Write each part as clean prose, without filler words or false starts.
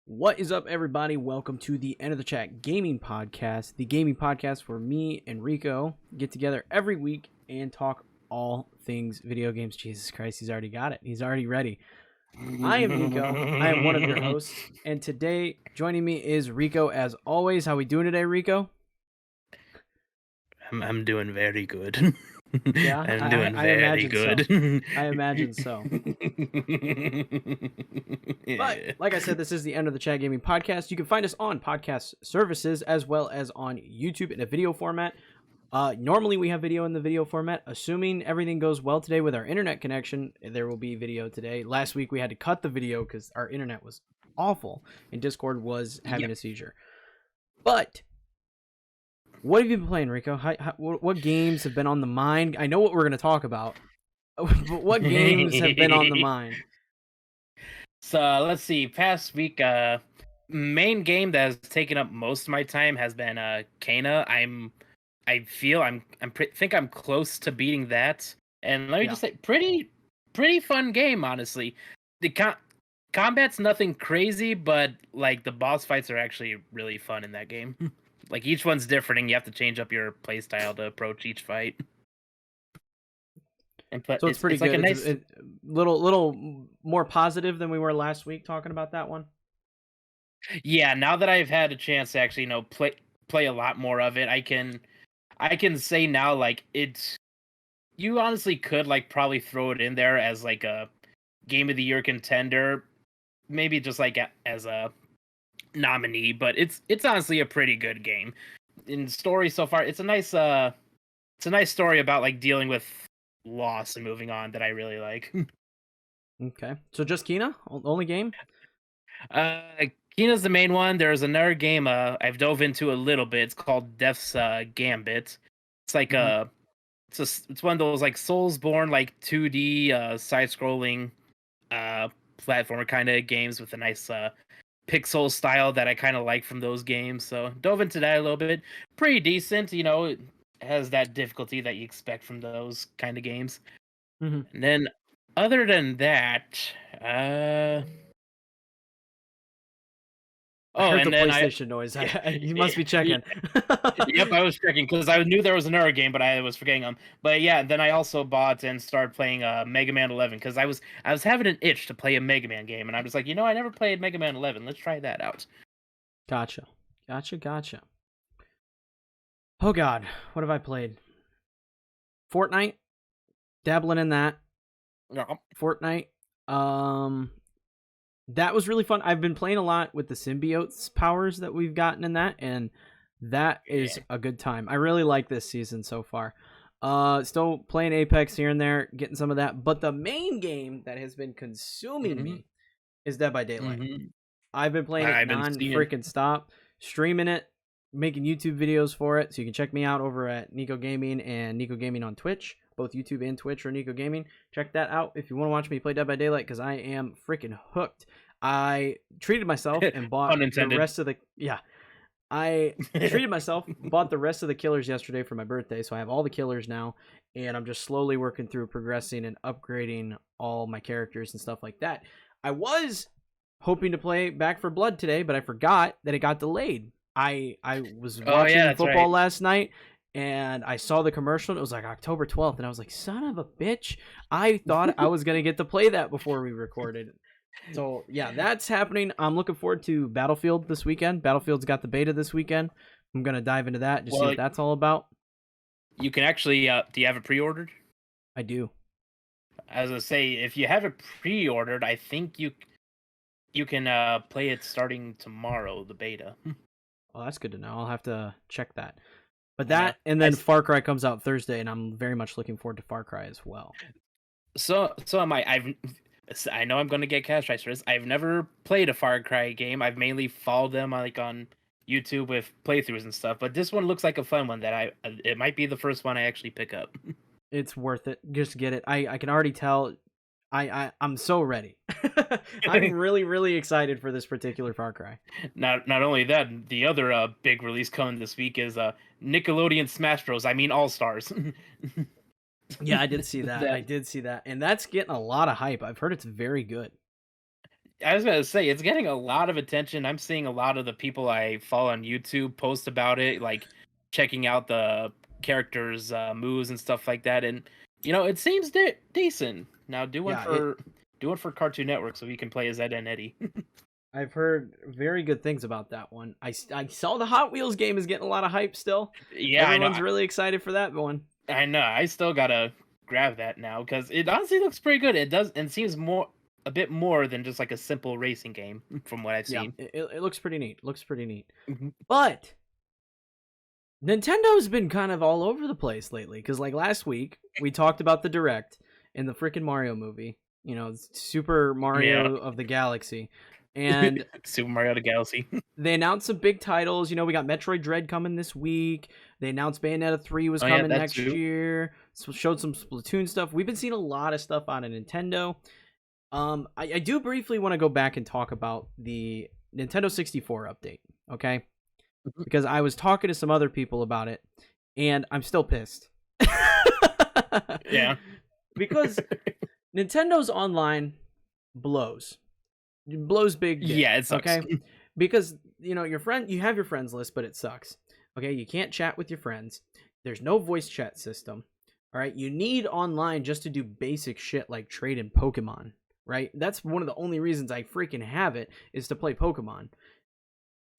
What is up, everybody? Welcome to the End of the Chat Gaming Podcast, the gaming podcast where me and Rico get together every week and talk all things video games. Jesus Christ, he's already got it. He's already ready. I am Kneeckoh. I am one of your hosts, and today joining me is Rico. As always, how we doing today, Rico? I'm doing very good. Yeah, I'm doing I very imagine good. so. I imagine so. Yeah. But like I said, this is the End of the Chat Gaming Podcast. You can find us on podcast services as well as on YouTube in a video format. Normally we have video in the video format. Assuming everything goes well today with our internet connection, there will be video today. Last week we had to cut the video because our internet was awful and Discord was having a seizure. But what have you been playing, Rico? What games have been on the mind? I know what we're going to talk about, but what games have been on the mind? So let's see. Past week, main game that has taken up most of my time has been Kneeckoh. I think I'm close to beating that. And let me just say, pretty fun game, honestly. The combat's nothing crazy, but like the boss fights are actually really fun in that game. Like each one's different, and you have to change up your playstyle to approach each fight. And So it's pretty good. Like a nice, it's little more positive than we were last week talking about that one. yeah. Now that I've had a chance to actually, play a lot more of it, I can say now, like you honestly could like probably throw it in there as like a game of the year contender, maybe just like as a nominee. But it's honestly a pretty good game. In story so far, it's a nice story about like dealing with loss and moving on that I really like. Okay, so just Kena, only game. Keena's the main one. There's another game I've dove into a little bit. It's called Death's Gambit. It's like it's one of those like Soulsborne like 2D side-scrolling platformer kind of games with a nice pixel style that I kind of like from those games. So dove into that a little bit. Pretty decent, it has that difficulty that you expect from those kind of games. And then other than that, I heard the PlayStation noise. You must be checking. Yep, I was checking because I knew there was another game, but I was forgetting them. But yeah, then I also bought and started playing Mega Man 11 because I was having an itch to play a Mega Man game, and I was like, I never played Mega Man 11. Let's try that out. Gotcha. Oh God, what have I played? Fortnite, dabbling in that. Yeah. Fortnite. That was really fun. I've been playing a lot with the symbiotes powers that we've gotten in that, and that is a good time. I really like this season so far. Still playing Apex here and there, getting some of that. But the main game that has been consuming me is Dead by Daylight. I've been playing it non-freaking stop, streaming it, making YouTube videos for it. So you can check me out over at Kneeckoh Gaming and Kneeckoh Gaming on Twitch. Both YouTube and Twitch or Kneeckoh Gaming. Check that out if you want to watch me play Dead by Daylight because I am freaking hooked. I treated myself and bought the rest of the I treated myself, bought the rest of the killers yesterday for my birthday, so I have all the killers now, and I'm just slowly working through progressing and upgrading all my characters and stuff like that. I was hoping to play Back for Blood today, but I forgot that it got delayed. I was watching football last night, and I saw the commercial, and it was like October 12th, and I was like, son of a bitch. I thought I was going to get to play that before we recorded. So, yeah, that's happening. I'm looking forward to Battlefield this weekend. Battlefield's got the beta this weekend. I'm going to dive into that, just see what that's all about. You can actually, do you have it pre-ordered? I do. As I say, if you have it pre-ordered, I think you can play it starting tomorrow, the beta. Well, that's good to know. I'll have to check that. But that, and then Far Cry comes out Thursday, and I'm very much looking forward to Far Cry as well. So am I. I know I'm going to get cash racers. I've never played a Far Cry game. I've mainly followed them on YouTube with playthroughs and stuff. But this one looks like a fun one that it might be the first one I actually pick up. It's worth it. Just get it. I can already tell. I'm so ready. I'm really, really excited for this particular Far Cry. Not only that, the other big release coming this week is Nickelodeon Smash Bros. I mean All Stars. Yeah, I did see that. And that's getting a lot of hype. I've heard it's very good. I was gonna say it's getting a lot of attention. I'm seeing a lot of the people I follow on YouTube post about it, like checking out the characters' moves and stuff like that. And it seems decent. Now Yeah, it. do one for Cartoon Network so we can play as Ed and Eddie. I've heard very good things about that one. I saw the Hot Wheels game is getting a lot of hype still. Yeah, I know. Everyone's really excited for that one. I know. I still gotta grab that now because it honestly looks pretty good. It does and seems a bit more than just like a simple racing game from what I've Yeah, seen. it looks pretty neat. Looks pretty neat. Mhm. But Nintendo's been kind of all over the place lately. Because like last week we talked about the Direct in the freaking Mario movie. Super Mario Yeah. of the Galaxy, and Super Mario the Galaxy. they announced some big titles. We got Metroid Dread coming this week. They announced Bayonetta 3 was Oh, yeah, coming that next too. year. So showed some Splatoon stuff. We've been seeing a lot of stuff out of Nintendo. I do briefly want to go back and talk about the Nintendo 64 update, okay? Mhm. Because I was talking to some other people about it, and I'm still pissed. Yeah. Because Nintendo's online blows. It blows big dick, Yeah, it sucks. okay? Because you have your friends list, but it sucks. Okay, you can't chat with your friends. There's no voice chat system. All right, you need online just to do basic shit like trade in Pokemon. Right, that's one of the only reasons I freaking have it is to play Pokemon.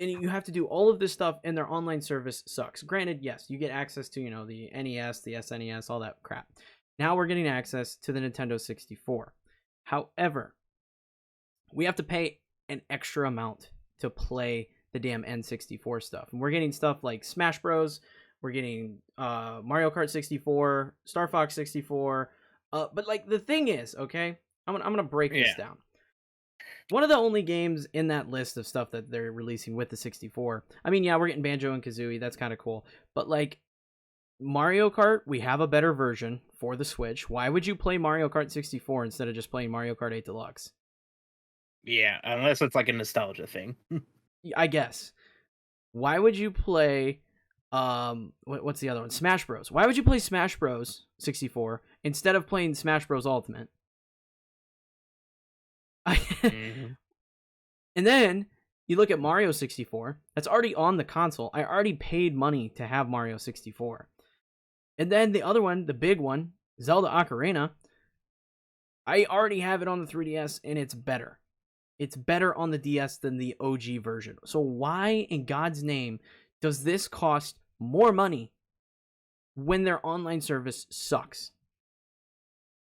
And you have to do all of this stuff, and their online service sucks. Granted, yes, you get access to the NES, the SNES, all that crap. Now we're getting access to the Nintendo 64. However, we have to pay an extra amount to play the damn N64 stuff. And we're getting stuff like Smash Bros. We're getting Mario Kart 64, Star Fox 64. But like the thing is, okay, I'm gonna break this Yeah. down. One of the only games in that list of stuff that they're releasing with the 64. I mean, yeah, we're getting Banjo and Kazooie. That's kind of cool. But like Mario Kart, we have a better version for the Switch. Why would you play Mario Kart 64 instead of just playing Mario Kart 8 Deluxe? Yeah, unless it's like a nostalgia thing. I guess. Why would you play what's the other one? Smash Bros. Why would you play Smash Bros 64 instead of playing Smash Bros Ultimate? Mhm. And then you look at Mario 64. That's already on the console. I already paid money to have Mario 64. And then the other one, the big one, Zelda Ocarina, I already have it on the 3DS and it's better. It's better on the DS than the OG version. So why in God's name does this cost more money when their online service sucks?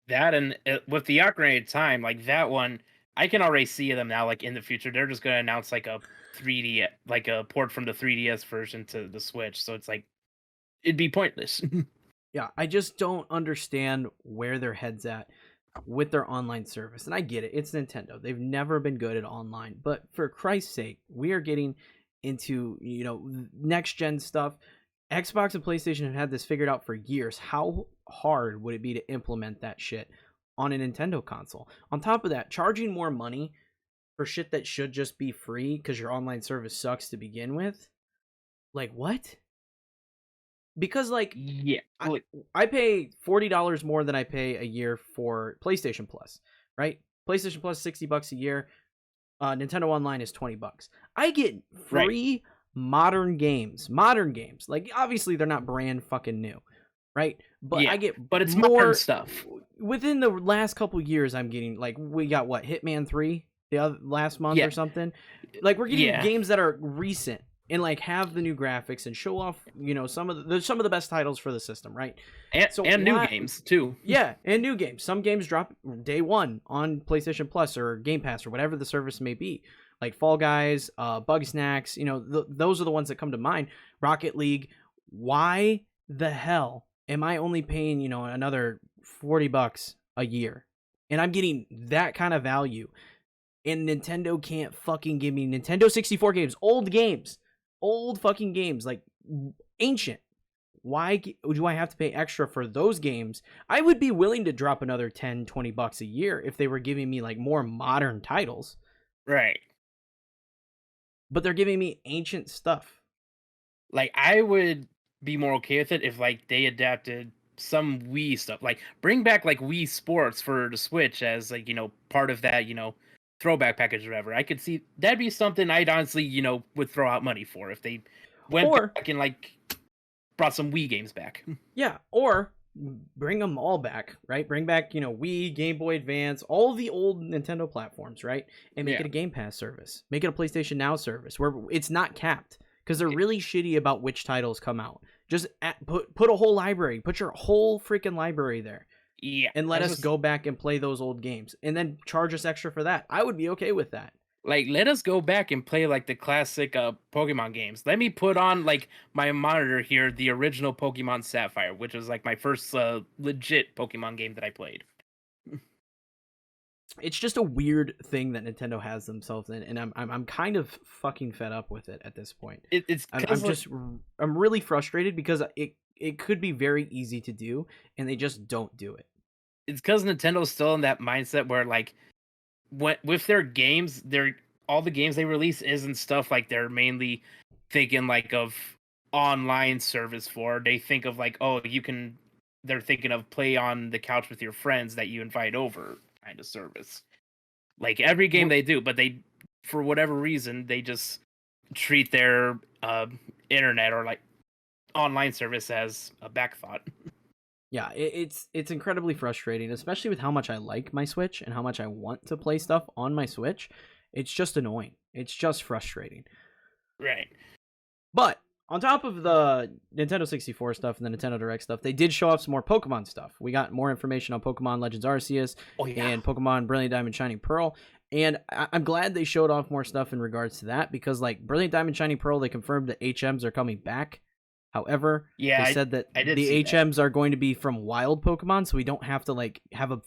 That and with the Ocarina of Time, like that one, I can already see them now. Like in the future, they're just gonna announce like a 3D, like a port from the 3DS version to the Switch. So it's like it'd be pointless. Yeah, I just don't understand where their head's at with their online service. And I get it. It's Nintendo. They've never been good at online. But for Christ's sake, we are getting into, next gen stuff. Xbox and PlayStation have had this figured out for years. How hard would it be to implement that shit on a Nintendo console? On top of that, charging more money for shit that should just be free because your online service sucks to begin with? Like, what? Because, like, Yeah, I pay $40 more than I pay a year for PlayStation Plus, right? PlayStation Plus $60 a year. Nintendo Online is $20. I get right. free modern games. Modern games. Like obviously they're not brand fucking new, right? But I Yeah, get but it's modern more stuff. within the last couple years. I'm getting like we got what Hitman 3 the other last month Yeah, or something. Like we're getting yeah, games that are recent and like have the new graphics and show off some of the best titles for the system, right? So and new why games too. yeah, and new games. Some games drop day one on PlayStation Plus or Game Pass or whatever the service may be. Like Fall Guys, Bug Snacks, those are the ones that come to mind. Rocket League. Why the hell am I only paying, another $40 a year? And I'm getting that kind of value. And Nintendo can't fucking give me Nintendo 64 games. Old fucking games, like ancient. Why do I have to pay extra for those games? I would be willing to drop another $10-20 a year if they were giving me like more modern titles, Right. but they're giving me ancient stuff. Like I would be more okay with it if like they adapted some Wii stuff. Like bring back like Wii Sports for the Switch as like, part of that, throwback package or whatever. I could see that'd be something I'd honestly, would throw out money for if they went Or back and like brought some Wii games back. yeah, or bring them all back, right? Bring back, Wii, Game Boy Advance, all the old Nintendo platforms, right? And make Yeah. it a Game Pass service. Make it a PlayStation Now service where it's not capped because they're really shitty about which titles come out. Just put a whole library, put your whole freaking library there, Yeah. and let us go back and play those old games, and then charge us extra for that. I would be okay with that. Like, let us go back and play like the classic Pokemon games. Let me put on like my monitor here the original Pokemon Sapphire, which was like my first legit Pokemon game that I played. It's just a weird thing that Nintendo has themselves in, and I'm kind of fucking fed up with it at this point. I'm really frustrated because it could be very easy to do, and they just don't do it. It's because Nintendo's still in that mindset where like with their games, all the games they release isn't stuff like they're mainly thinking like of online service for. They think of like, oh, they're thinking of play on the couch with your friends that you invite over kind of service. Like every game they do, but they, for whatever reason, they just treat their internet or like online service as a back thought. Yeah, it's incredibly frustrating, especially with how much I like my Switch and how much I want to play stuff on my Switch. It's just annoying. It's just frustrating. Right. But on top of the Nintendo 64 stuff and the Nintendo Direct stuff, they did show off some more Pokemon stuff. We got more information on Pokemon Legends Arceus and Pokemon Brilliant Diamond Shining Pearl. And I'm glad they showed off more stuff in regards to that because, like, Brilliant Diamond Shining Pearl, they confirmed that HMs are coming back. However, they said that the HMs are going to be from wild Pokemon, so we don't have to like have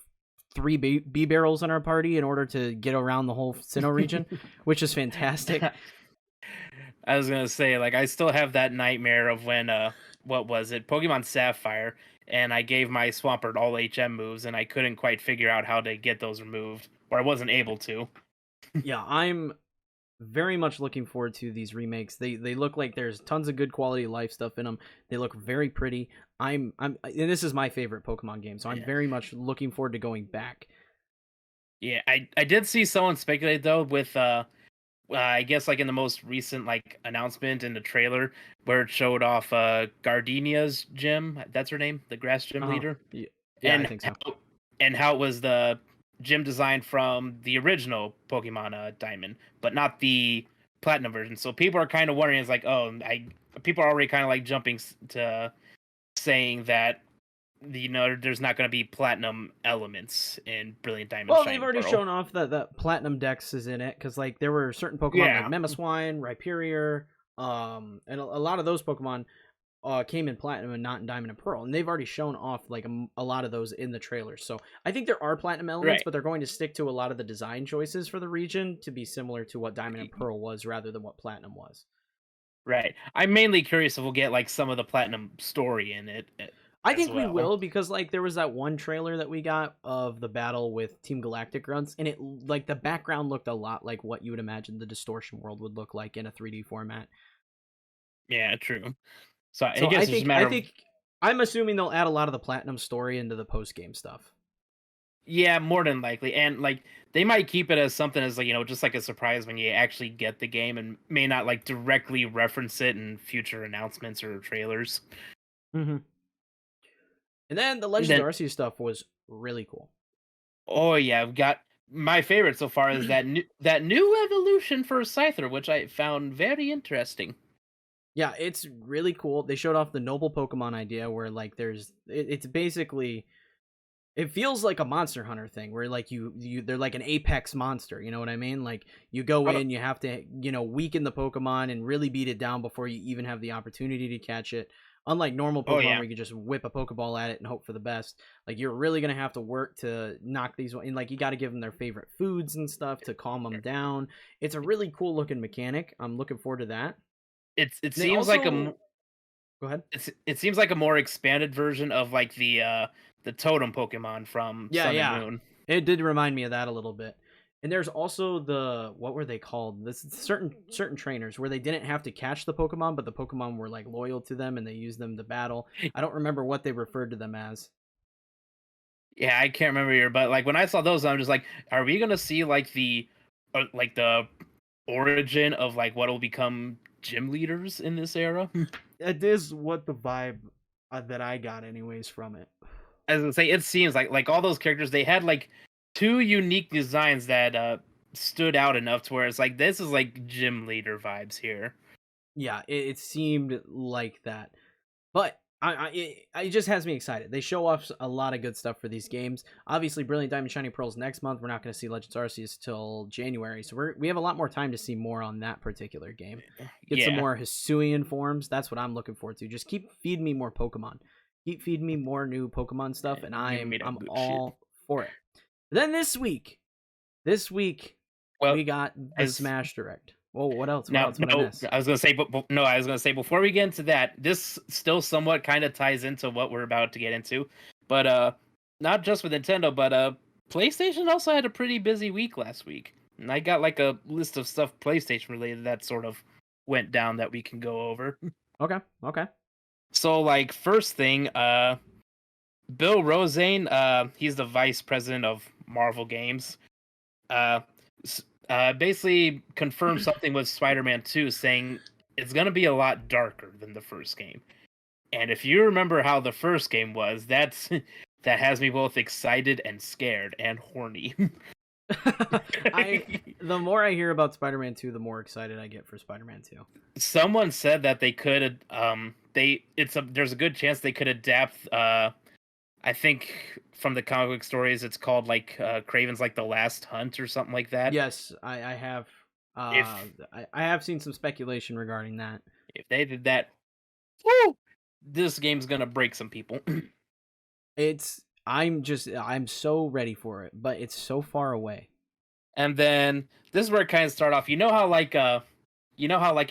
3 B barrels in our party in order to get around the whole Sinnoh region, which is fantastic. I was gonna say, like, I still have that nightmare of when what was it, Pokemon Sapphire, and I gave my Swampert all HM moves, and I couldn't quite figure out how to get those removed, or I wasn't able to. Yeah, I'm very much looking forward to these remakes. They look like there's tons of good quality life stuff in them. They look very pretty. And this is my favorite Pokemon game, so I'm very much looking forward to going back. Yeah, I did see someone speculate though with I guess like in the most recent like announcement in the trailer where it showed off Gardenia's gym. That's her name, the grass gym leader. Yeah, and I think so. How it was the gym design from the original Pokemon Diamond, but not the Platinum version. So people are kind of wondering, it's like, people are already kind of like jumping to saying that there's not going to be Platinum elements in Brilliant Diamond. Well, they've already shown off that Platinum Dex is in it because like there were certain Pokemon like Mamoswine, Rhyperior, and a lot of those Pokemon came in Platinum and not in Diamond and Pearl, and they've already shown off like a lot of those in the trailers. So I think there are Platinum elements, but they're going to stick to a lot of the design choices for the region to be similar to what Diamond and Pearl was rather than what Platinum was. Right. I'm mainly curious if we'll get like some of the Platinum story in it. I think we will because like there was that one trailer that we got of the battle with Team Galactic Grunts, and it like the background looked a lot like what you would imagine the Distortion world would look like in a 3D format. Yeah, true. So I think I'm assuming they'll add a lot of the Platinum story into the post game stuff. Yeah, more than likely, and like they might keep it as something as like just like a surprise when you actually get the game, and may not like directly reference it in future announcements or trailers. Mm-hmm. And then the Legends Arceus stuff was really cool. Oh yeah, I've got my favorite so far is that new evolution for Scyther, which I found very interesting. Yeah, it's really cool. They showed off the noble Pokemon idea where like it's basically it feels like a Monster Hunter thing where like they're like an apex monster, you know what I mean? Like you go in, you have to, weaken the Pokemon and really beat it down before you even have the opportunity to catch it. Unlike normal Pokemon where you can just whip a Pokeball at it and hope for the best, like you're really going to have to work to knock these and like you got to give them their favorite foods and stuff to calm them down. It's a really cool looking mechanic. I'm looking forward to that. It seems like go ahead. It seems like a more expanded version of like the totem Pokemon from Sun and Moon. It did remind me of that a little bit. And there's also what were they called? This certain trainers where they didn't have to catch the Pokemon, but the Pokemon were like loyal to them and they used them to battle. I don't remember what they referred to them as. Yeah, I can't remember here, but like when I saw those, I'm just like, are we gonna see like the like the origin of like what will become gym leaders in this era. It is what the vibe that I got, anyways, from it. As I say, it seems like all those characters they had like two unique designs that stood out enough to where it's like this is like gym leader vibes here. Yeah, it seemed like that. But it just has me excited. They show off a lot of good stuff for these games. Obviously, Brilliant Diamond Shiny Pearls next month. We're not going to see Legends Arceus till January, so we have a lot more time to see more on that particular game. Get some more Hisuian forms. That's what I'm looking forward to. Just keep feeding me more Pokemon. Keep feeding me more new Pokemon stuff, and I'm all for it. Then this week, we got the Smash Direct. Whoa, what else? I was gonna say, I was gonna say before we get into that, this still somewhat kind of ties into what we're about to get into, but not just with Nintendo, but PlayStation also had a pretty busy week last week, and I got like a list of stuff PlayStation related that sort of went down that we can go over. Okay. So like first thing, Bill Rosane, he's the vice president of Marvel Games. Basically confirmed something with Spider-Man 2, saying it's going to be a lot darker than the first game. And if you remember how the first game was, that has me both excited and scared and horny. The more I hear about Spider-Man 2, the more excited I get for Spider-Man 2. Someone said that they could there's a good chance they could adapt I think from the comic book stories, it's called like Kraven's like the Last Hunt or something like that. Yes, I have. I have seen some speculation regarding that. If they did that, woo, this game's gonna break some people. I'm so ready for it, but it's so far away. And then this is where it kind of start off. You know how like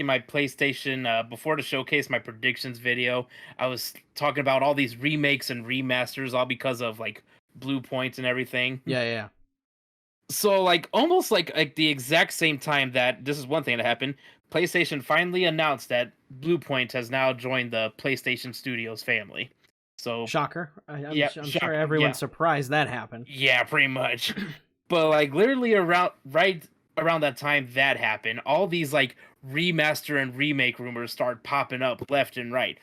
in my PlayStation before the showcase, my predictions video, I was talking about all these remakes and remasters, all because of like Blue Point and everything. Yeah. So like almost like the exact same time that this is one thing that happened, PlayStation finally announced that Blue Point has now joined the PlayStation Studios family. So shocker. I'm sure everyone's surprised that happened. Yeah, pretty much. But like literally right around that time that happened, all these like remaster and remake rumors start popping up left and right.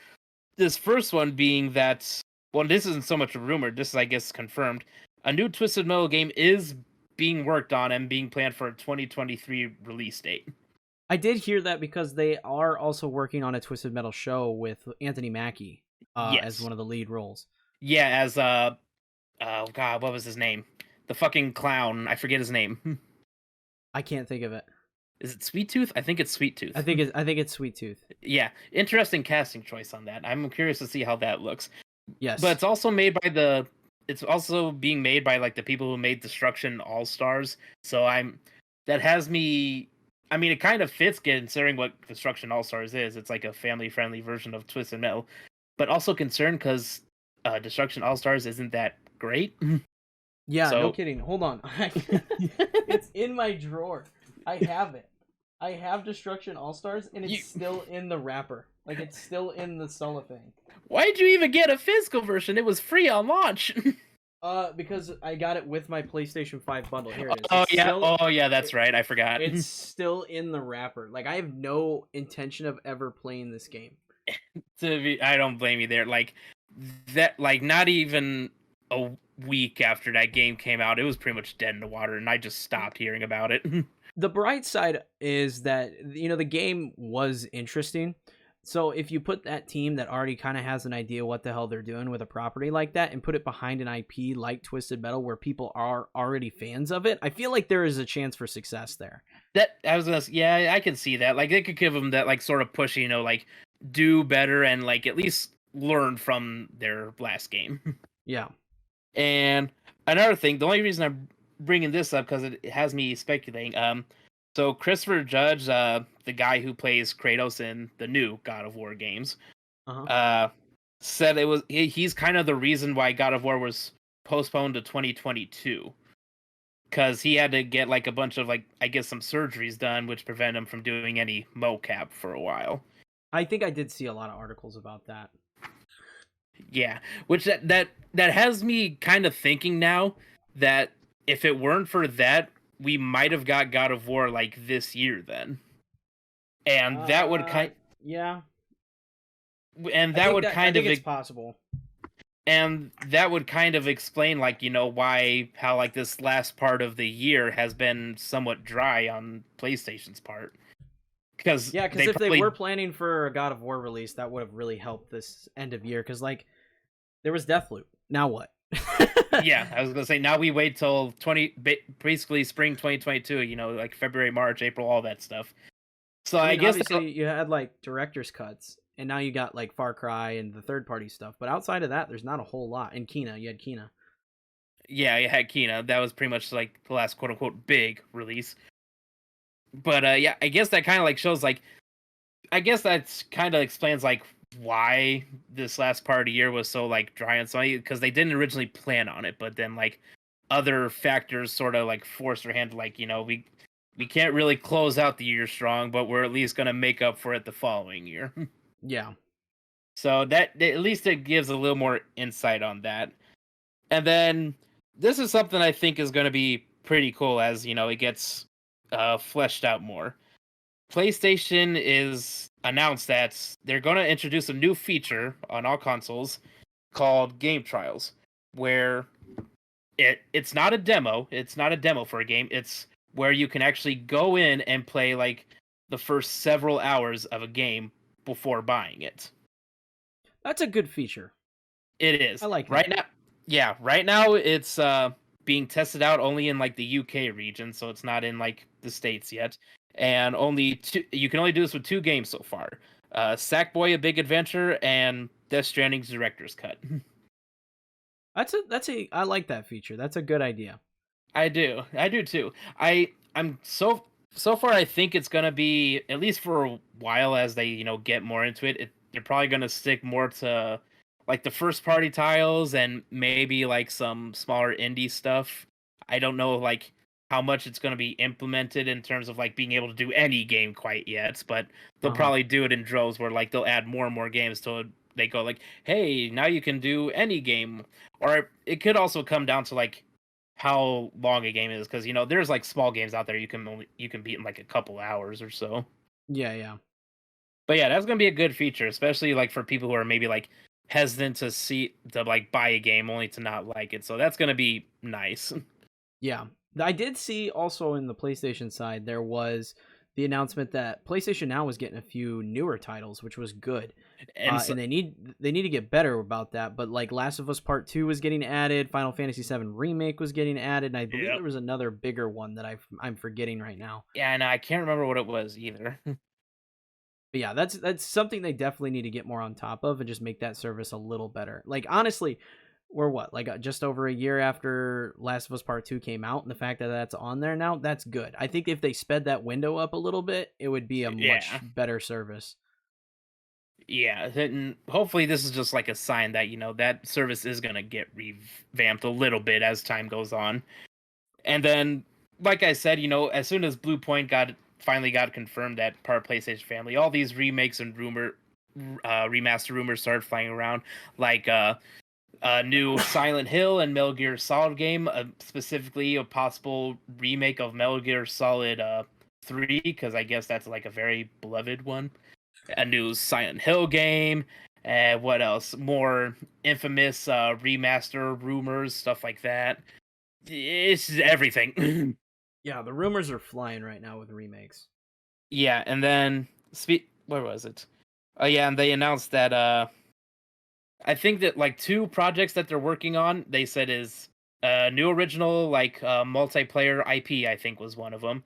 This first one being that, well, this isn't so much a rumor, this is I guess confirmed. A new Twisted Metal game is being worked on and being planned for a 2023 release date. I did hear that because they are also working on a Twisted Metal show with Anthony Mackie as one of the lead roles. Yeah, as oh god, what was his name? The fucking clown. I forget his name. I can't think of it. Is it Sweet Tooth? I think it's Sweet Tooth. I think it's Sweet Tooth. Yeah, interesting casting choice on that. I'm curious to see how that looks. Yes, but it's also made by it's also being made by like the people who made Destruction All-Stars. So that has me. I mean, it kind of fits considering what Destruction All-Stars is. It's like a family-friendly version of Twisted Metal, but also concerned because Destruction All-Stars isn't that great. Yeah, no kidding. Hold on. It's in my drawer. I have it. I have Destruction All-Stars, and it's still in the wrapper. Like, it's still in the cellophane. Why'd you even get a physical version? It was free on launch. Because I got it with my PlayStation 5 bundle. Here it is. Oh yeah, that's right. I forgot. It's still in the wrapper. Like, I have no intention of ever playing this game. I don't blame you there. Like, that, like, not even a week after that game came out, it was pretty much dead in the water, and I just stopped hearing about it. The bright side is that, the game was interesting. So if you put that team that already kind of has an idea what the hell they're doing with a property like that and put it behind an IP like Twisted Metal where people are already fans of it, I feel like there is a chance for success there. I can see that. Like, they could give them that, like, sort of push, like, do better and, like, at least learn from their last game. Yeah. And another thing, the only reason I'm bringing this up because it has me speculating. So Christopher Judge, the guy who plays Kratos in the new God of War games, said he's kind of the reason why God of War was postponed to 2022, because he had to get like a bunch of like I guess some surgeries done, which prevent him from doing any mocap for a while. I think I did see a lot of articles about that. Yeah, which that has me kind of thinking now that if it weren't for that, we might have got God of War like this year then, and that would Yeah. and I that think would that I kind think of it's possible. and that would kind of explain like why how like this last part of the year has been somewhat dry on PlayStation's part, because Yeah, because they if they were probably planning for a God of War release, that would have really helped this end of year. Because like there was Deathloop. Now what? yeah, I was gonna say now we wait till basically spring 2022, like February, March, April, all that stuff. So I I mean, guess obviously you had like director's cuts, and now you got like Far Cry and the third party stuff. But outside of that, there's not a whole lot. And Kina, you had Kina. yeah, you had Kina. That was pretty much like the last quote unquote big release. But yeah, I guess that kind of like shows like I guess that's kind of explains like why this last part of the year was so like dry and sunny, because they didn't originally plan on it, but then like other factors sort of like forced their hand to like we can't really close out the year strong, but we're at least gonna make up for it the following year. Yeah. So that at least it gives a little more insight on that. And then this is something I think is going to be pretty cool as it gets fleshed out more. PlayStation is announced that they're going to introduce a new feature on all consoles called game trials, where it's not a demo. It's not a demo for a game. It's where you can actually go in and play like the first several hours of a game before buying it. That's a good feature. It is. I like Right that. now, yeah, right now it's being tested out only in like the UK region, so it's not in like the States yet. And you can only do this with 2 games so far. Sackboy: A Big Adventure and Death Stranding's Director's Cut. I like that feature. That's a good idea. I do. I do too. I'm so far I think it's gonna be, at least for a while as they, get more into it, they're probably gonna stick more to like the first party tiles and maybe like some smaller indie stuff. I don't know like how much it's gonna be implemented in terms of like being able to do any game quite yet, but they'll Uh-huh. probably do it in droves where like they'll add more and more games till they go like, hey, now you can do any game. Or it could also come down to like how long a game is, because there's like small games out there you can beat in like a couple hours or so. Yeah, yeah. But yeah, that's gonna be a good feature, especially like for people who are maybe like hesitant to like buy a game only to not like it. So that's gonna be nice. Yeah. I did see also in the PlayStation side there was the announcement that PlayStation Now was getting a few newer titles, which was good. And so, And they need to get better about that. But like Last of Us Part 2 was getting added, Final Fantasy VII Remake was getting added, and I believe yeah, there was another bigger one that I'm forgetting right now. and I can't remember what it was either. But yeah, that's something they definitely need to get more on top of and just make that service a little better. Like honestly, we're what like just over a year after Last of Us Part 2 came out, and the fact that that's on there now, that's good. I think if they sped that window up a little bit, it would be a much Yeah, better service. yeah, and hopefully this is just like a sign that that service is gonna get revamped a little bit as time goes on. And then, like I said, as soon as Blue Point finally got confirmed that part of PlayStation family, all these remakes and remaster rumors started flying around, like a new Silent Hill and Metal Gear Solid game, specifically a possible remake of Metal Gear Solid 3, because I guess that's like a very beloved one. A new Silent Hill game. What else? More infamous remaster rumors, stuff like that. It's everything. Yeah, the rumors are flying right now with remakes. Yeah, and then where was it? Oh yeah, and they announced that I think that like 2 projects that they're working on, they said is new original like multiplayer IP, I think was one of them,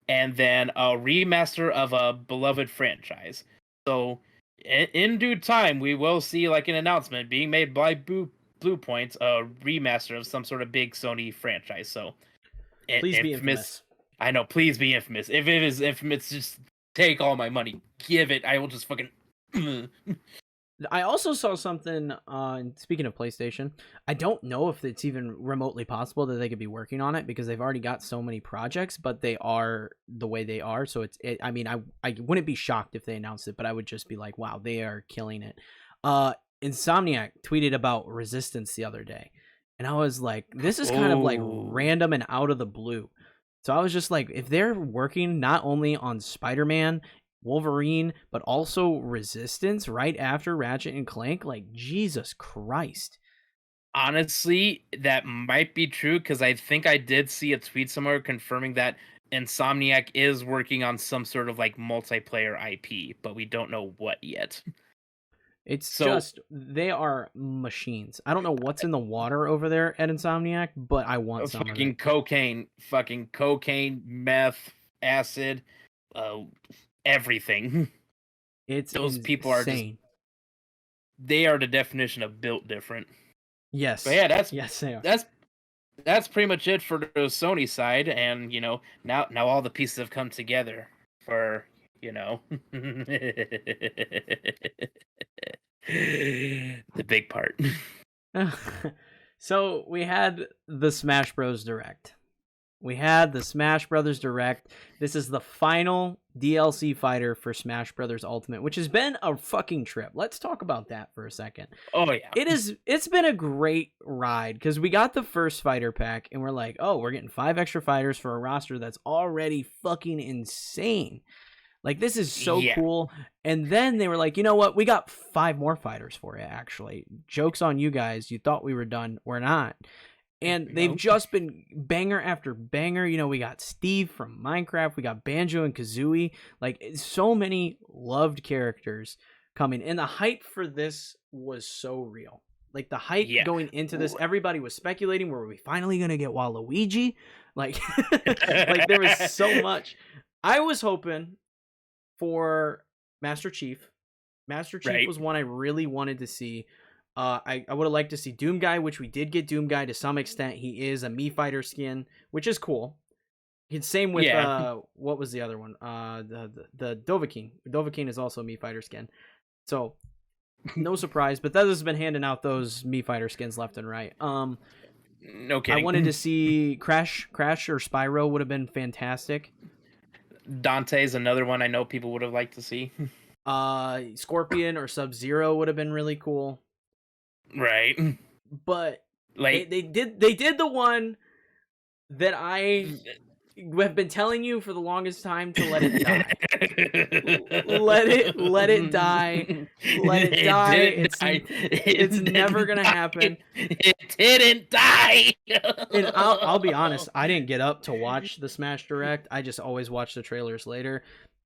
and then a remaster of a beloved franchise. So in due time, we will see like an announcement being made by Blue Point, a remaster of some sort of big Sony franchise. So Please be infamous. infamous. I know, please be infamous. If it is infamous, just take all my money. Give it. I will just fucking. I also saw something. Speaking of PlayStation, I don't know if it's even remotely possible that they could be working on it because they've already got so many projects, but they are the way they are. So I mean, I wouldn't be shocked if they announced it, but I would just be like, wow, they are killing it. Insomniac tweeted about Resistance the other day, and I was like, this is kind of like Oh. random and out of the blue. So I was just like, if they're working not only on Spider-Man, Wolverine, but also Resistance right after Ratchet and Clank, like Jesus Christ. Honestly, that might be true because I think I did see a tweet somewhere confirming that Insomniac is working on some sort of like multiplayer IP, but we don't know what yet. It's So just they are machines. I don't know what's in the water over there at Insomniac, but I want some of it. fucking cocaine, meth, acid, uh, everything. It's Those people are just insane. they are the definition of built different. But Yes. yeah, Yes, they are. that's pretty much it for the Sony side, and now all the pieces have come together for the big part. So we had the Smash Bros. Direct. We had the Smash Brothers Direct. This is the final DLC fighter for Smash Brothers Ultimate, which has been a fucking trip. Let's talk about that for a second. Oh yeah, It's been a great ride because we got the first fighter pack and we're like, oh, we're getting 5 extra fighters for a roster that's already fucking insane. Like, this is so yeah. cool. And then they were like, you know what? We got 5 more fighters for you, actually. Joke's on you guys. You thought we were done. We're not. And they've Nope. just been banger after banger. You know, we got Steve from Minecraft. We got Banjo and Kazooie. Like, so many loved characters coming. And the hype for this was so real. Like, the hype Yeah. going into this, everybody was speculating, were we finally going to get Waluigi? Like, like, there was so much. I was hoping for Master Chief. Master Chief Right. was one I really wanted to see. I would have liked to see Doom Guy, which we did get Doom Guy to some extent. He is a Mii Fighter skin, which is cool. It's same with what was the other one? The Dovahkiin. Dovahkiin is also a Mii Fighter skin. So no surprise, but that has been handing out those Mii Fighter skins left and right. No kidding. I wanted to see Crash or Spyro would have been fantastic. Dante's another one I know people would have liked to see. Scorpion or Sub-Zero would have been really cool. Right. But Like they did the one that I have been telling you for the longest time to let it die. let it die. Let it die. It's never gonna happen. It didn't die. And I'll be honest, I didn't get up to watch the Smash Direct. I just always watch the trailers later.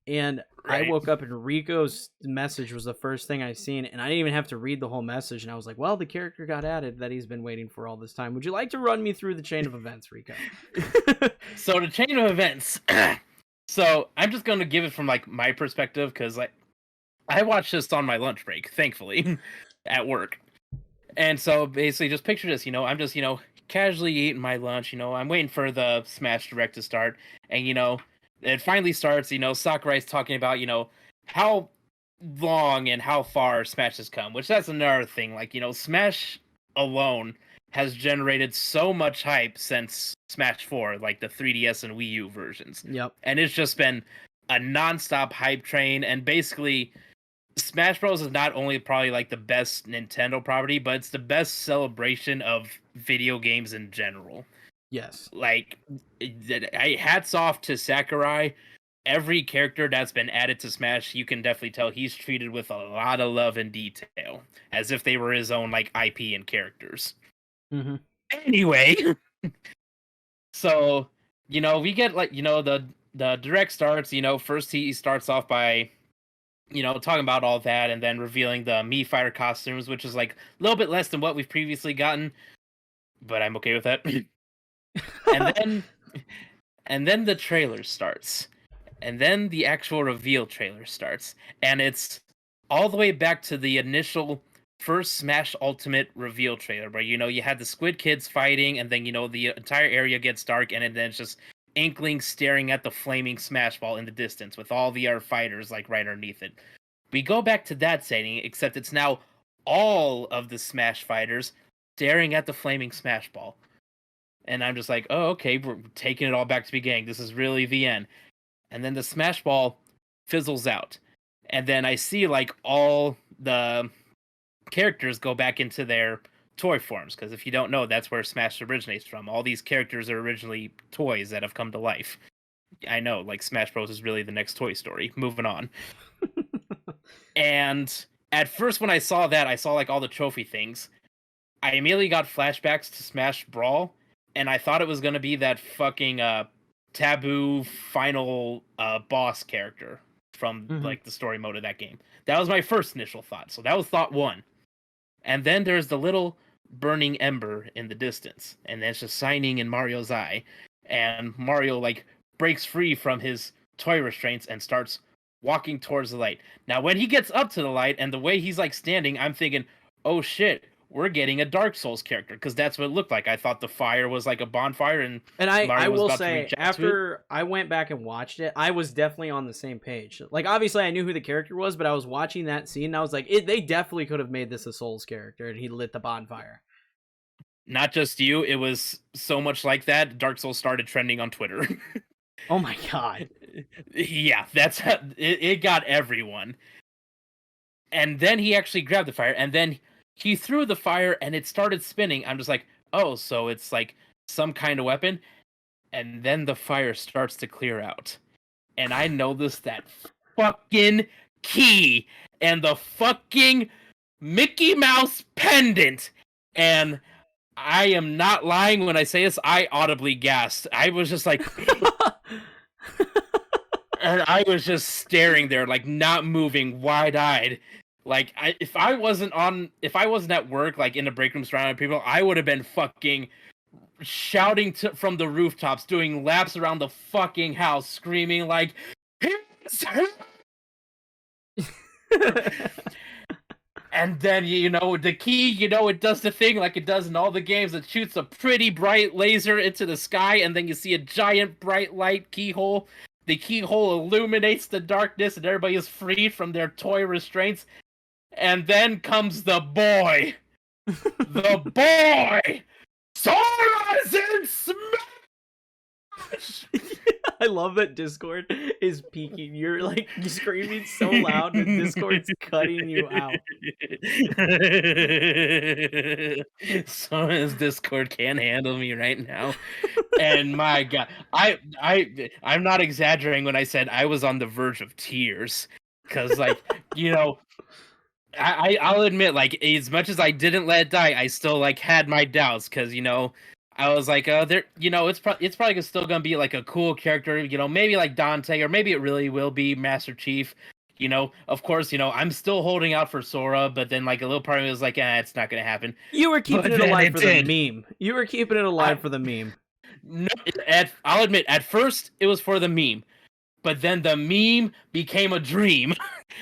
And Right. I woke up and Rico's message was the first thing I seen, and I didn't even have to read the whole message. And I was like, well, the character got added that he's been waiting for all this time. Would you like to run me through the chain of events, Rico? So the chain of events. So I'm just going to give it from like my perspective because I watched this on my lunch break, thankfully, at work. And so basically, just picture this. I'm just casually eating my lunch. I'm waiting for the Smash Direct to start, and it finally starts. Sakurai's talking about how long and how far Smash has come, which that's another thing. Like Smash alone has generated so much hype since Smash 4, like the 3DS and Wii U versions. Yep. And it's just been a nonstop hype train. And basically, Smash Bros. Is not only probably like the best Nintendo property, but it's the best celebration of video games in general. Yes. Like, hats off to Sakurai. Every character that's been added to Smash, you can definitely tell he's treated with a lot of love and detail, as if they were his own like IP and characters. Mm-hmm. Anyway, so we get like the direct starts. First he starts off by talking about all that, and then revealing the Mii Fighter costumes, which is like a little bit less than what we've previously gotten, but I'm okay with that. and then the trailer starts, and then the actual reveal trailer starts, and it's all the way back to the initial first Smash Ultimate reveal trailer, where you had the Squid Kids fighting, and then the entire area gets dark, and then it's just Inkling staring at the flaming Smash Ball in the distance with all the other fighters like right underneath it. We go back to that setting, except it's now all of the Smash fighters staring at the flaming Smash Ball. And I'm just like, oh, okay, we're taking it all back to the beginning. This is really the end. And then the Smash Ball fizzles out. And then I see like all the characters go back into their toy forms, because if you don't know, that's where Smash originates from. All these characters are originally toys that have come to life. I know, like Smash Bros is really the next Toy Story. Moving on. And at first when I saw that, I saw like all the trophy things. I immediately got flashbacks to Smash Brawl, and I thought it was gonna be that fucking taboo final boss character from like the story mode of that game. That was my first initial thought. So that was thought one. And then there's the little burning ember in the distance, and it's just shining in Mario's eye. And Mario like breaks free from his toy restraints and starts walking towards the light. Now, when he gets up to the light and the way he's like standing, I'm thinking, oh shit, we're getting a Dark Souls character, because that's what it looked like. I thought the fire was like a bonfire, and I will say, after I went back and watched it, I was definitely on the same page. Like, obviously, I knew who the character was, but I was watching that scene, and I was like, they definitely could have made this a Souls character, and he lit the bonfire. Not just you, it was so much like that, Dark Souls started trending on Twitter. Oh my god. Yeah, that's it got everyone. And then he actually grabbed the fire, and then he threw the fire and it started spinning. I'm just like, oh, so it's like some kind of weapon. And then the fire starts to clear out. And I noticed that fucking key and the fucking Mickey Mouse pendant. And I am not lying when I say this, I audibly gasped. I was just like... and I was just staring there, like not moving, wide-eyed. Like, if I wasn't at work, like in the break room surrounded people, I would have been fucking shouting from the rooftops, doing laps around the fucking house, screaming like, and then, you know, the key, you know, it does the thing like it does in all the games. It shoots a pretty bright laser into the sky, and then you see a giant bright light keyhole. The keyhole illuminates the darkness, and everybody is freed from their toy restraints. And then comes the boy. The boy! SORA'S in Smash! I love that Discord is peaking. You're like screaming so loud that Discord's cutting you out. SORA'S Discord can't handle me right now. And my god, I'm not exaggerating when I said I was on the verge of tears. Because, like, you know, I'll admit, like, as much as I didn't let it die, I still like had my doubts, because, you know, I was like, there, you know, it's probably still gonna be like a cool character, you know, maybe like Dante, or maybe it really will be Master Chief. You know, of course, you know, I'm still holding out for Sora, but then like a little part of me was like, it's not gonna happen. You were keeping it alive for the meme. You were keeping it alive for the meme. No, I'll admit, at first it was for the meme. But then the meme became a dream,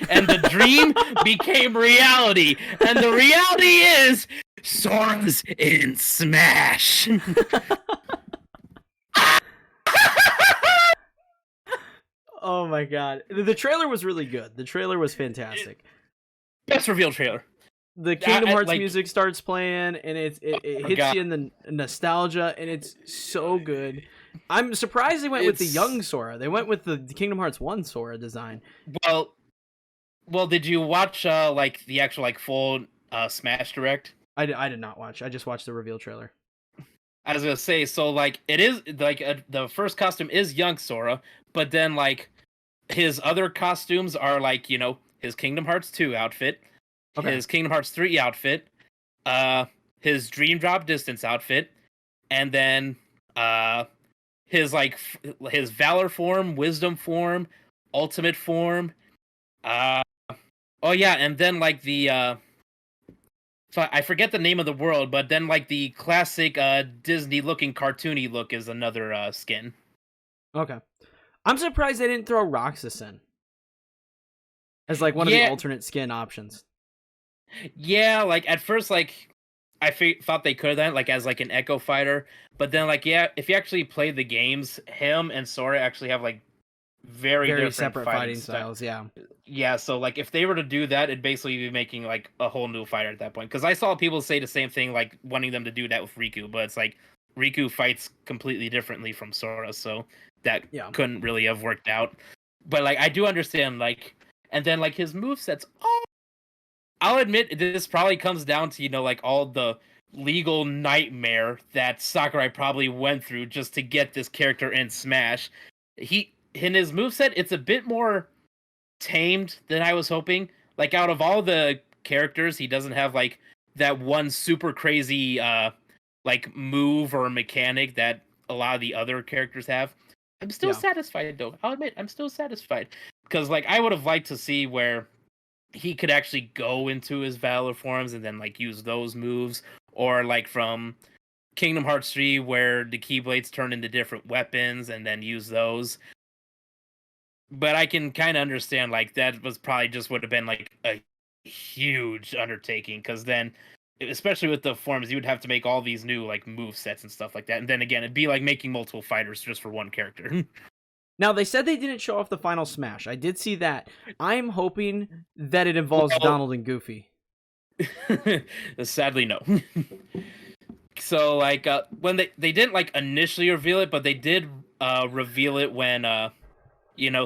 and the dream became reality, and the reality is SORA'S in Smash. Oh my god, the trailer was really good. The trailer was fantastic. Best reveal trailer. The Kingdom Hearts music starts playing, and it hits you in the nostalgia, and it's so good. I'm surprised they went with the young Sora. They went with the Kingdom Hearts 1 Sora design. Well, did you watch like the actual like full Smash Direct? I did not watch. I just watched the reveal trailer. I was gonna say, so like it is like the first costume is young Sora, but then like his other costumes are like, you know, his Kingdom Hearts 2 outfit, his Kingdom Hearts 3 outfit, his Dream Drop Distance outfit, and then his like his Valor form, Wisdom form, Ultimate form. Oh yeah, and then like the so I forget the name of the world, but then like the classic Disney looking cartoony look is another skin. Okay. I'm surprised they didn't throw Roxas in as like one of the alternate skin options. Yeah, like at first, like I thought they could have like as like an Echo Fighter, but then like if you actually play the games, him and Sora actually have like very different separate fighting styles. Yeah, so like if they were to do that, it'd basically be making like a whole new fighter at that point. Because I saw people say the same thing, like wanting them to do that with Riku, but it's like Riku fights completely differently from Sora, so that couldn't really have worked out. But like I do understand, like, and then like his movesets. I'll admit this probably comes down to, you know, like all the legal nightmare that Sakurai probably went through just to get this character in Smash. In his moveset, it's a bit more tamed than I was hoping. Like out of all the characters, he doesn't have like that one super crazy like move or mechanic that a lot of the other characters have. I'm still satisfied though. I'll admit I'm still satisfied because like I would have liked to see where he could actually go into his Valor forms and then like use those moves, or like from Kingdom Hearts 3 where the Keyblades turn into different weapons and then use those. But I can kind of understand like that was probably just would have been like a huge undertaking, because then especially with the forms you would have to make all these new like move sets and stuff like that, and then again it'd be like making multiple fighters just for one character. Now, they said they didn't show off the final Smash. I did see that. I'm hoping that it involves Donald and Goofy. Sadly, no. So, like, when they didn't, like, initially reveal it, but they did reveal it when,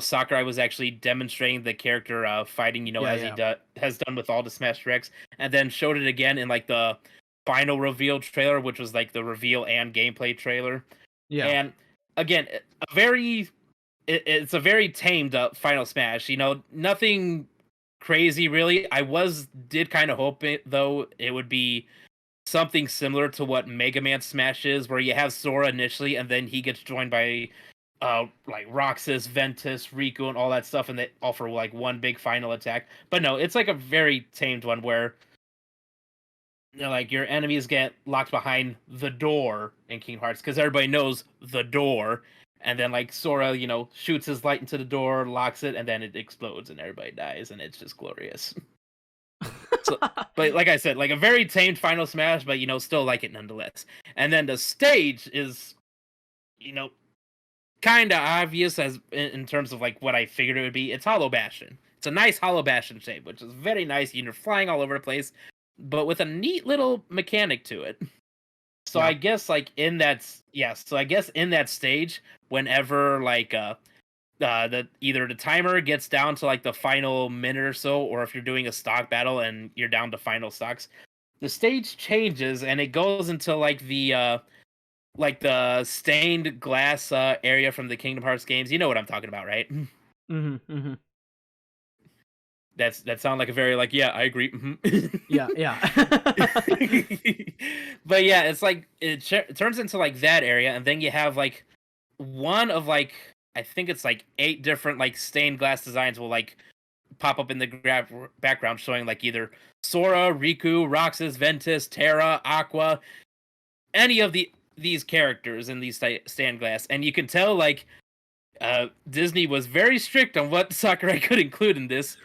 Sakurai was actually demonstrating the character fighting, he has done with all the Smash Directs, and then showed it again in, like, the final reveal trailer, which was, like, the reveal and gameplay trailer. Yeah. And, again, it's a very tamed Final Smash. Nothing crazy really. Did kind of hope though it would be something similar to what Mega Man Smash is, where you have Sora initially, and then he gets joined by like Roxas, Ventus, Riku, and all that stuff, and they offer like one big final attack. But no, it's like a very tamed one where like your enemies get locked behind the door in Kingdom Hearts because everybody knows the door. And then, like, Sora, shoots his light into the door, locks it, and then it explodes, and everybody dies, and it's just glorious. But like I said, like a very tamed Final Smash, but, still like it nonetheless. And then the stage is, kind of obvious as in terms of, like, what I figured it would be. It's Hollow Bastion. It's a nice Hollow Bastion shape, which is very nice. You're flying all over the place, but with a neat little mechanic to it. So I guess like in that stage, whenever like either the timer gets down to like the final minute or so, or if you're doing a stock battle and you're down to final stocks, the stage changes and it goes into like the stained glass area from the Kingdom Hearts games. You know what I'm talking about, right? Mm-hmm. Mm-hmm. That sounds like a very like, yeah, I agree. Mm-hmm. Yeah. But yeah, it's like it turns into like that area, and then you have like one of like I think it's like 8 different like stained glass designs will like pop up in the background, showing like either Sora, Riku, Roxas, Ventus, Terra, Aqua, any of these characters in these stained glass, and you can tell like Disney was very strict on what Sakurai could include in this.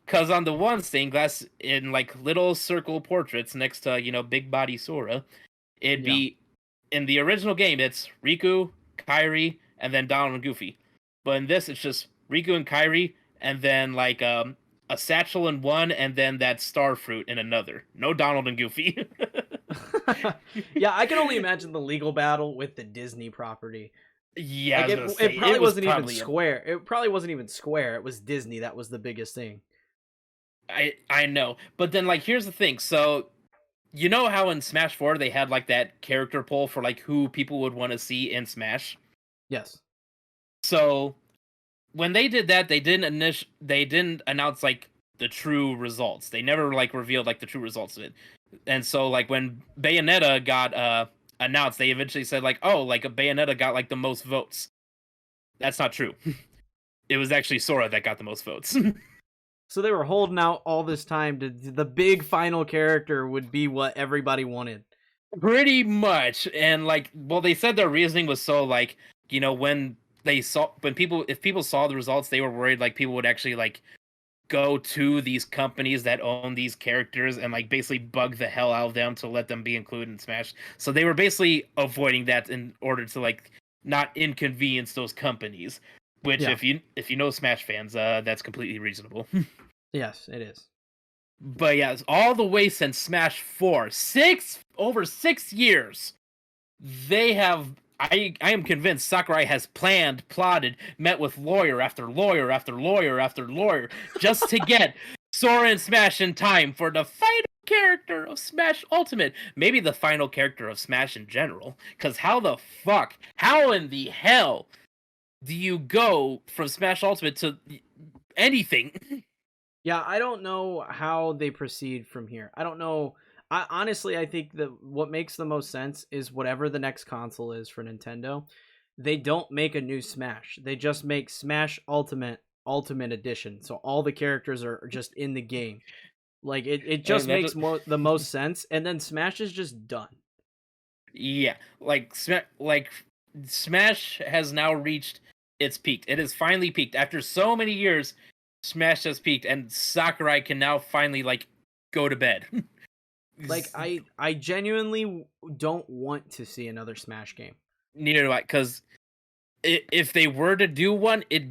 Because on the one stained glass, in like little circle portraits next to, big body Sora, it'd be in the original game, it's Riku, Kairi, and then Donald and Goofy. But in this, it's just Riku and Kairi, and then like a satchel in one, and then that star fruit in another. No Donald and Goofy. Yeah, I can only imagine the legal battle with the Disney property. Yeah, like it probably wasn't even Square. It probably wasn't even Square. It was Disney. That was the biggest thing. I know, but then like here's the thing. So you know how in Smash 4 they had like that character poll for like who people would want to see in Smash? Yes. So when they did that, they didn't announce like the true results. They never like revealed like the true results of it. And so like when Bayonetta got announced, they eventually said like, oh, like a Bayonetta got like the most votes. That's not true. It was actually Sora that got the most votes. So they were holding out all this time to the big final character would be what everybody wanted. Pretty much. And like, well, they said their reasoning was so like, when if people saw the results, they were worried like people would actually like go to these companies that own these characters and like basically bug the hell out of them to let them be included in Smash. So they were basically avoiding that in order to like not inconvenience those companies. Which, if you know Smash fans, that's completely reasonable. Yes, it is. But yeah, all the way since Smash 4, over 6 years, they have. I am convinced Sakurai has plotted, met with lawyer after lawyer after lawyer after lawyer, just to get Sora and Smash in time for the final character of Smash Ultimate. Maybe the final character of Smash in general. Because how in the hell do you go from Smash Ultimate to anything? Yeah, I don't know how they proceed from here. I don't know. I think that what makes the most sense is whatever the next console is for Nintendo. They don't make a new Smash. They just make Smash Ultimate Edition. So all the characters are just in the game. Like it just And that makes the most sense, and then Smash is just done. Yeah, like Smash has now reached its peak. It has finally peaked after so many years. Smash has peaked, and Sakurai can now finally like go to bed. Like I genuinely don't want to see another Smash game. Neither do I, because if they were to do one, it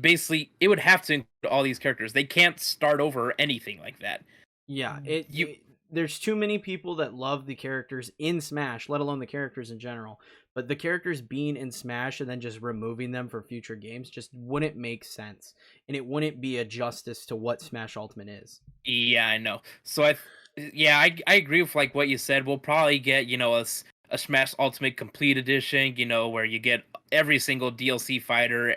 would have to include all these characters. They can't start over or anything like that. Yeah, You there's too many people that love the characters in Smash, let alone the characters in general. But the characters being in Smash and then just removing them for future games just wouldn't make sense, and it wouldn't be a justice to what Smash Ultimate is. Yeah, I know. So I agree with like what you said. We'll probably get a Smash Ultimate Complete Edition, where you get every single DLC fighter,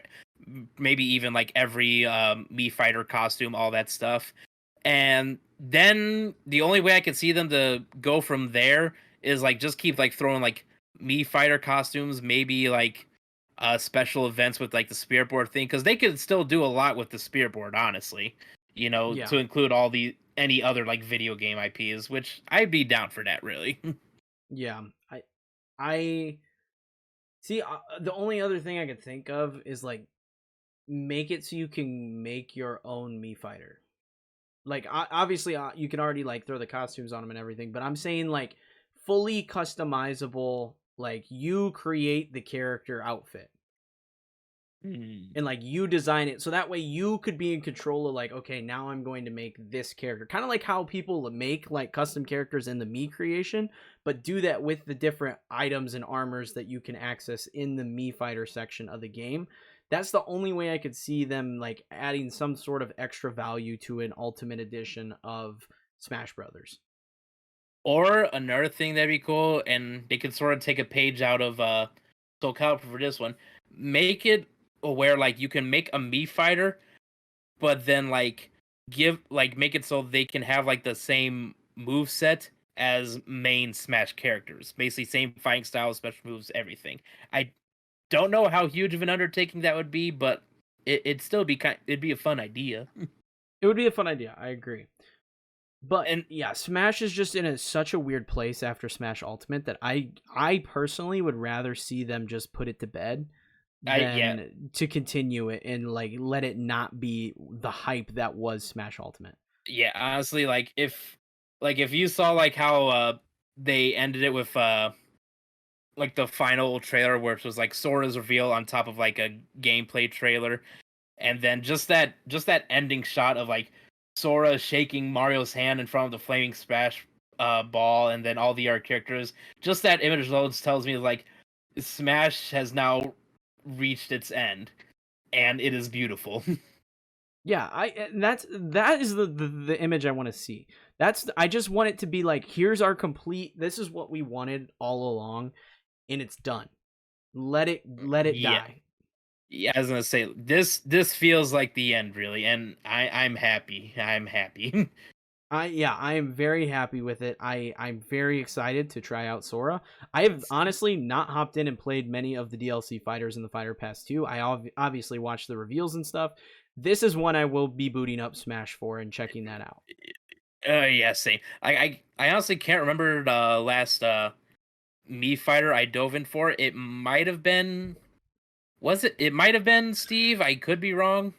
maybe even like every Mii fighter costume, all that stuff. And then the only way I could see them to go from there is like just keep like throwing like Mii fighter costumes, maybe like special events with like the spirit board thing, because they could still do a lot with the spirit board, honestly. Yeah, To include all the any other like video game IPs, which I'd be down for that, really. yeah. I see. The only other thing I could think of is like make it so you can make your own Mii fighter. Like obviously you can already like throw the costumes on them and everything, but I'm saying like fully customizable, like you create the character outfit Hmm. and like you design it so that way you could be in control of like, okay, now I'm going to make this character, kind of like how people make like custom characters in the Mii creation, but do that with the different items and armors that you can access in the Mii fighter section of the game. That's the only way I could see them like adding some sort of extra value to an ultimate edition of Smash Brothers. Or another thing that'd be cool, and they could sort of take a page out of Soul Calibur for this one. Make it where like you can make a Mii fighter, but then like make it so they can have like the same move set as main Smash characters. Basically same fighting style, special moves, everything. I don't know how huge of an undertaking that would be, but it'd be a fun idea. It would be a fun idea. I agree. But And yeah, Smash is just in such a weird place after Smash Ultimate that I personally would rather see them just put it to bed yeah, than to continue it and like let it not be the hype that was Smash Ultimate. yeah, honestly, if you saw like how they ended it with like the final trailer where it was like Sora's reveal on top of like a gameplay trailer, and then just that ending shot of like Sora shaking Mario's hand in front of the flaming splash ball, and then all the other characters. Just that image loads tells me like Smash has now reached its end, and it is beautiful. Yeah, that is the image I want to see. I just want it to be like, here's our complete, this is what we wanted all along and it's done. Let it Yeah. die. Yeah, I was gonna say this feels like the end, really, and I'm happy. I'm happy. I am very happy with it. I'm very excited to try out Sora. I have honestly not hopped in and played many of the DLC fighters in the Fighter Pass 2. I obviously watched the reveals and stuff. This is one I will be booting up Smash for and checking that out. Yeah, same. I honestly can't remember the last Mii fighter I dove in for. It might have been it might have been Steve. I could be wrong,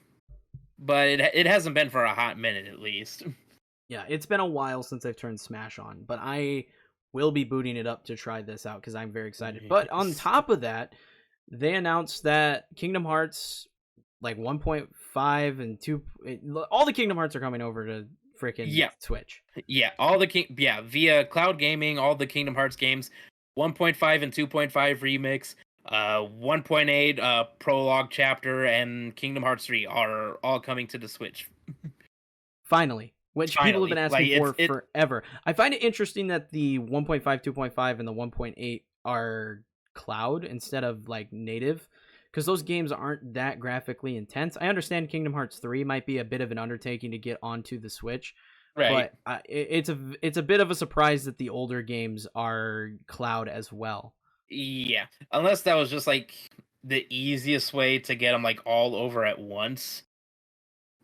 but it hasn't been for a hot minute at least. Yeah, it's been a while since I've turned Smash on, but I will be booting it up to try this out because I'm very excited. But on Yes. top of that, they announced that Kingdom Hearts like 1.5 and 2, all the Kingdom Hearts are coming over to freaking Yeah, Switch. yeah, via cloud gaming, all the Kingdom Hearts games, 1.5 and 2.5 remix, 1.8 prologue chapter, and Kingdom Hearts 3 are all coming to the Switch. Finally, which people have Finally, been asking for forever. I find it interesting that the 1.5, 2.5, and the 1.8 are cloud instead of like native, because those games aren't that graphically intense. I understand Kingdom Hearts 3 might be a bit of an undertaking to get onto the Switch, right. but it's a bit of a surprise that the older games are cloud as well. Yeah, unless that was just like the easiest way to get them like all over at once.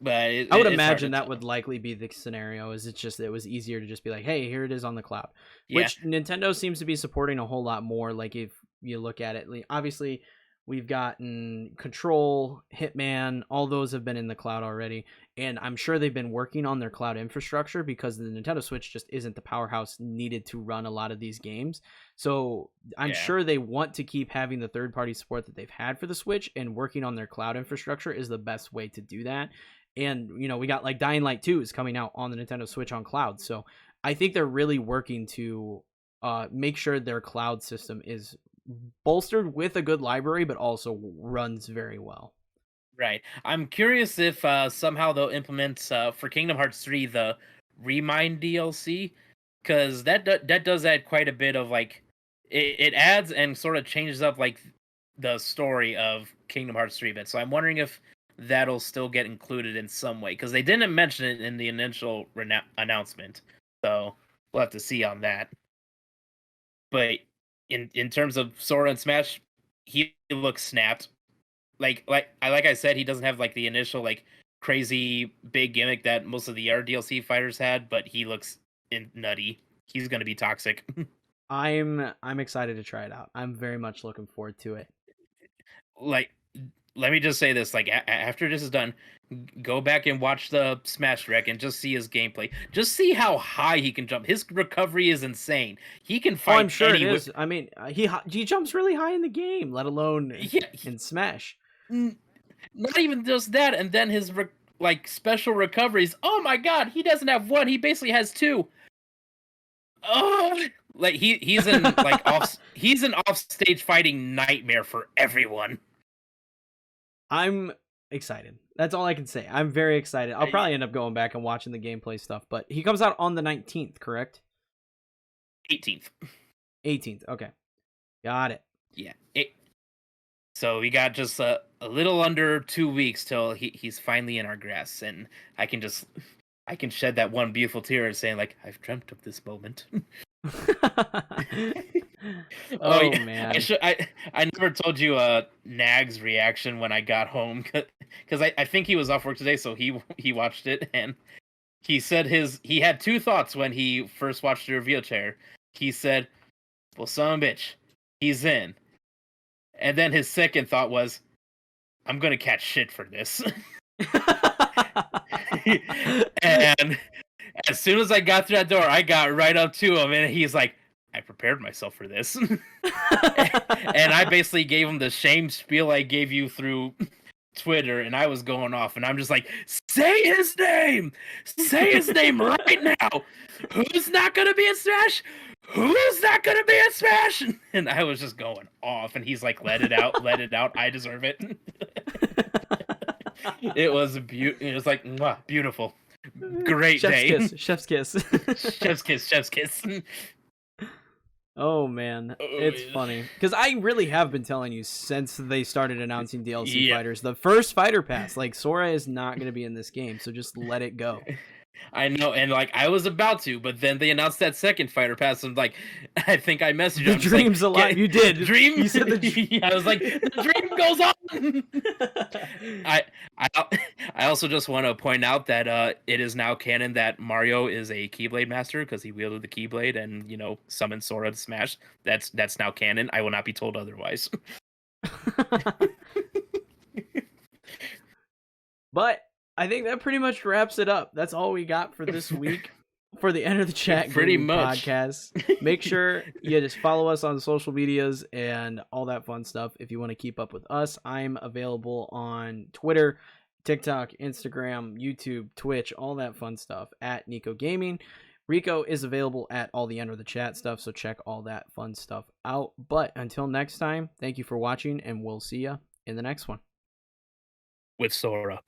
But I would it's hard to imagine that tell. would likely be the scenario. Is it's just it was easier to just be like, hey, here it is on the cloud, Yeah, which Nintendo seems to be supporting a whole lot more. Like if you look at it, like, obviously we've gotten Control, Hitman, all those have been in the cloud already, and I'm sure they've been working on their cloud infrastructure because the Nintendo Switch just isn't the powerhouse needed to run a lot of these games. So I'm yeah, sure they want to keep having the third party support that they've had for the Switch, and working on their cloud infrastructure is the best way to do that. And we got like Dying Light 2 is coming out on the Nintendo Switch on cloud, so I think they're really working to make sure their cloud system is bolstered with a good library but also runs very well. right. I'm curious if somehow they'll implement for Kingdom Hearts 3 the Remind DLC, because that does add quite a bit of like it adds and sort of changes up like the story of Kingdom Hearts 3 bit. So I'm wondering if that'll still get included in some way, because they didn't mention it in the initial announcement. So we'll have to see on that. But in terms of Sora and Smash, he looks snapped. Like I said, he doesn't have like the initial like crazy big gimmick that most of the other DLC fighters had, but he looks nutty. He's gonna be toxic. I'm excited to try it out. I'm very much looking forward to it. Like, let me just say this: like after this is done, go back and watch the Smash Rec and just see his gameplay. Just see how high he can jump. His recovery is insane. He can Oh, I'm fight sure it is. I mean, he jumps really high in the game, let alone Yeah, in Smash. not even just that, and then his like special recoveries. Oh my god, he doesn't have one. He basically has two. Oh, like he's in like he's an offstage fighting nightmare for everyone. I'm excited. That's all I can say. I'm very excited. I'll probably end up going back and watching the gameplay stuff, but he comes out on the 19th, correct? 18th. 18th. Okay. Got it. Yeah. So we got just a little under 2 weeks till he's finally in our grasp, and I can shed that one beautiful tear saying like I've dreamt of this moment. Oh yeah. man. I never told you Nag's reaction when I got home, because I think he was off work today, so he watched it, and he said he had two thoughts when he first watched the reveal trailer. He said, "Well, son of a bitch, he's in," and then his second thought was, "I'm gonna catch shit for this." And as soon as I got through that door, I got right up to him, and he's like, "I prepared myself for this." And I basically gave him the same spiel I gave you through Twitter, and I was going off, and I'm just like, "Say his name! Say his name right now! Who's not gonna be in Smash? Who's not gonna be in Smash?" And I was just going off, and he's like, "Let it out, let it out. I deserve it." It was it was like, mwah, beautiful. Great Chef's day. kiss. Chef's kiss. Chef's kiss. Chef's kiss. Oh man, it's funny because I really have been telling you since they started announcing DLC fighters. The first fighter pass, like Sora, is not going to be in this game, so just let it go. I know, and like I was about to, but then they announced that second fighter pass, and like I think I messaged the him. dream's like, alive. You did. Dream. You said the Yeah, I was like, the dream goes on. I also just want to point out that it is now canon that Mario is a Keyblade master because he wielded the Keyblade and summoned Sora to Smash. That's now canon. I will not be told otherwise. But I think that pretty much wraps it up. That's all we got for this week for the Enter the Chat pretty much podcast. Make sure you just follow us on social medias and all that fun stuff if you want to keep up with us. I'm available on Twitter, TikTok, Instagram, YouTube, Twitch, all that fun stuff at Kneeckoh Gaming. Rico is available at all the Enter the Chat stuff, so check all that fun stuff out. But until next time, thank you for watching, and we'll see you in the next one. With Sora.